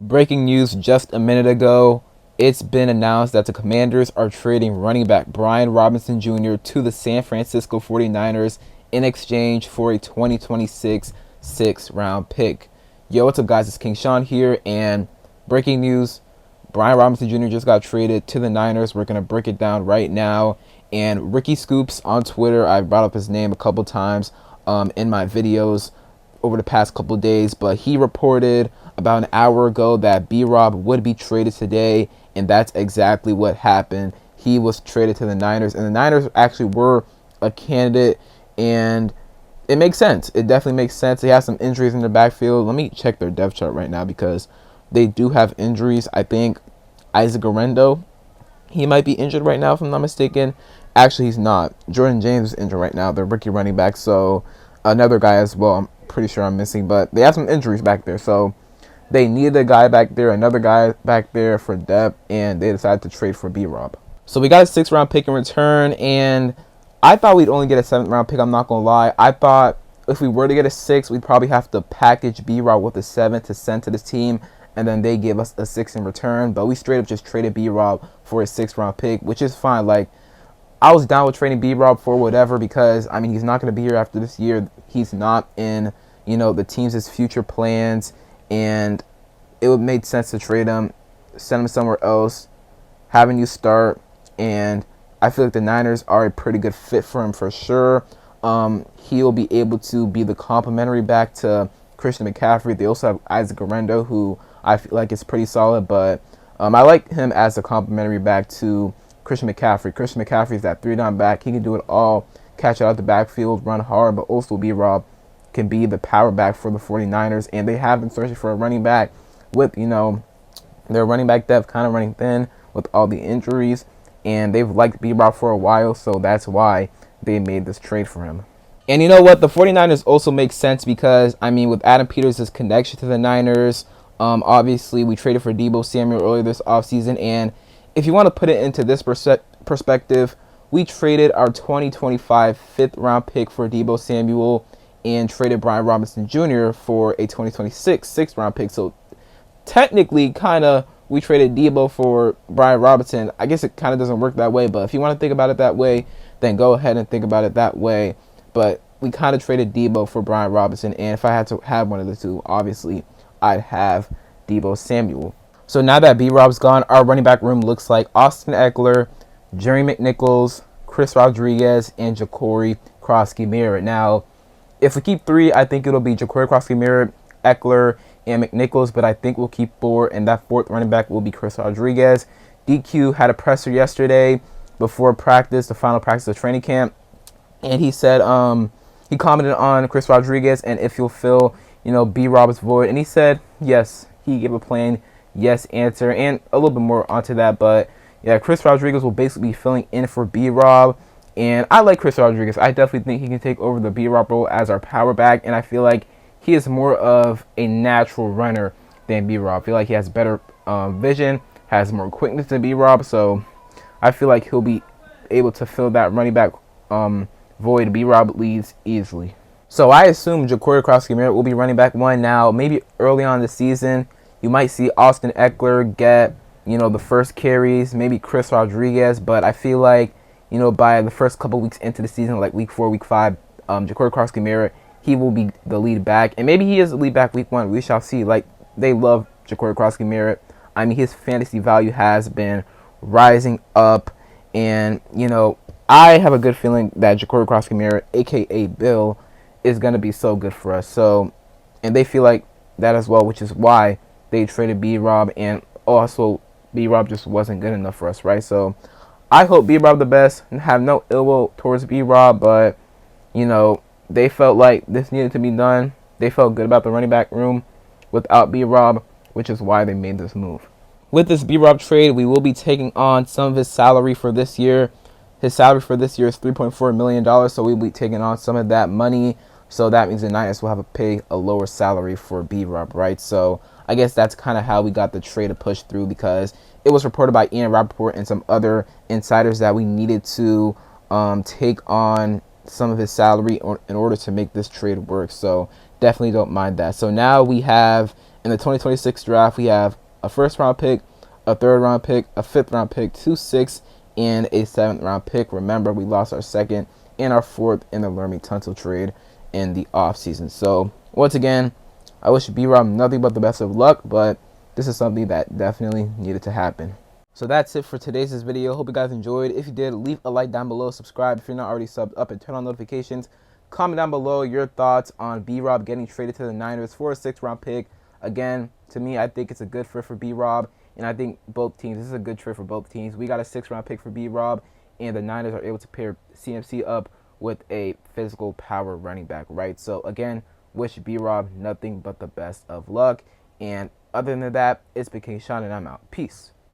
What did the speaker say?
Breaking news just a minute ago. It's been announced that the Commanders are trading running back Brian Robinson Jr. to the San Francisco 49ers in exchange for a 2026 sixth-round pick. Yo, what's up, guys? It's King Sean here, and breaking news, Brian Robinson Jr. just got traded to the Niners. We're going to break it down right now. And Ricky Scoops on Twitter, I brought up his name a couple times in my videos over the past couple days, but he reported about an hour ago that B-Rob would be traded today, and that's exactly what happened. He was traded to the Niners, and the Niners actually were a candidate, and it makes sense. It definitely makes sense. They have some injuries in the backfield. Let me check their depth chart right now because they do have injuries. I think Isaac Guerrero, he might be injured right now if I'm not mistaken. Actually, he's not. Jordan James is injured right now, the rookie running back, so another guy as well. I'm pretty sure I'm missing, but they have some injuries back there, so they needed a guy back there, another guy back there for depth, and they decided to trade for B-Rob. So we got a 6th-round pick in return, and I thought we'd only get a 7th-round pick. I'm not going to lie. I thought if we were to get a 6, we'd probably have to package B-Rob with a 7 to send to this team, and then they give us a 6 in return. But we straight up just traded B-Rob for a 6th-round pick, which is fine. Like, I was down with trading B-Rob for whatever because, I mean, he's not going to be here after this year. He's not in, the team's future plans, and it would make sense to trade him, send him somewhere else, have a new start, and I feel like the Niners are a pretty good fit for him for sure. He will be able to be the complementary back to Christian McCaffrey. They also have Isaac Guerrero, who I feel like is pretty solid, but I like him as a complementary back to Christian McCaffrey. Christian McCaffrey is that 3-down back. He can do it all, catch it out the backfield, run hard, but also B-Rob can be the power back for the 49ers, and they have been searching for a running back with, their running back depth kind of running thin with all the injuries, and they've liked B-Rob for a while, so that's why they made this trade for him. And you know what? The 49ers also make sense because, with Adam Peters' connection to the Niners, obviously we traded for Deebo Samuel earlier this offseason, and if you want to put it into this perspective, we traded our 2025 5th-round pick for Deebo Samuel and traded Brian Robinson Jr. for a 2026 6th-round pick. So technically, we traded Deebo for Brian Robinson. I guess it kind of doesn't work that way, but if you want to think about it that way, then go ahead and think about it that way. But we kind of traded Deebo for Brian Robinson, and if I had to have one of the two, obviously, I'd have Deebo Samuel. So now that B-Rob's gone, our running back room looks like Austin Eckler, Jerry McNichols, Chris Rodriguez, and Ja'Cory Cross-Merritt. Now, if we keep 3, I think it'll be Ja'Cory Cross-Merritt, Eckler, and McNichols, but I think we'll keep 4, and that 4th running back will be Chris Rodriguez. DQ had a presser yesterday before practice, the final practice of training camp, and he said he commented on Chris Rodriguez and if he'll fill, B-Rob's void, and he said yes. He gave a plain yes answer and a little bit more onto that, but yeah, Chris Rodriguez will basically be filling in for B-Rob, and I like Chris Rodriguez. I definitely think he can take over the B-Rob role as our power back, and I feel like he is more of a natural runner than B-Rob. I feel like he has better vision, has more quickness than B-Rob, so I feel like he'll be able to fill that running back void B-Rob leads easily. So I assume Ja'Cory Cross-Merritt will be running back 1 now. Maybe early on the season, you might see Austin Eckler get, the first carries, maybe Chris Rodriguez, but I feel like, by the first couple weeks into the season, like week 4, week 5, Ja'Cory Cross-Merritt, he will be the lead back, and maybe he is the lead back week 1. We shall see. Like, they love Ja'Cory Cross-Merritt. His fantasy value has been rising up, and, I have a good feeling that Ja'Cory Cross-Merritt, a.k.a. Bill, is going to be so good for us. So, and they feel like that as well, which is why they traded B-Rob, and also B-Rob just wasn't good enough for us, right? So I hope B-Rob the best and have no ill will towards B-Rob, but, they felt like this needed to be done. They felt good about the running back room without B-Rob, which is why they made this move. With this B-Rob trade, we will be taking on some of his salary for this year. His salary for this year is $3.4 million, so we'll be taking on some of that money. So that means the Niners will have to pay a lower salary for B-Rob, right? So I guess that's kind of how we got the trade to push through, because it was reported by Ian Rappaport and some other insiders that we needed to take on some of his salary in order to make this trade work. So definitely don't mind that. So now we have In the 2026 draft, we have a first round pick, a third round pick, a fifth round pick, 2 6, and a seventh round pick. Remember, we lost our second and our fourth in the Lermy Tunsil trade in the offseason. So, once again, I wish B-Rob nothing but the best of luck, but this is something that definitely needed to happen. So that's it for today's video. Hope you guys enjoyed. If you did, leave a like down below, subscribe if you're not already subbed up, and turn on notifications. Comment down below your thoughts on B-Rob getting traded to the Niners for a 6th round pick. Again, to me, I think it's a good fit for B-Rob, and I think both teams, this is a good trade for both teams. We got a 6th round pick for B-Rob, and the Niners are able to pair CMC up with a physical power running back, right? So again, wish B-Rob nothing but the best of luck. And other than that, it's been King Sean, and I'm out. Peace.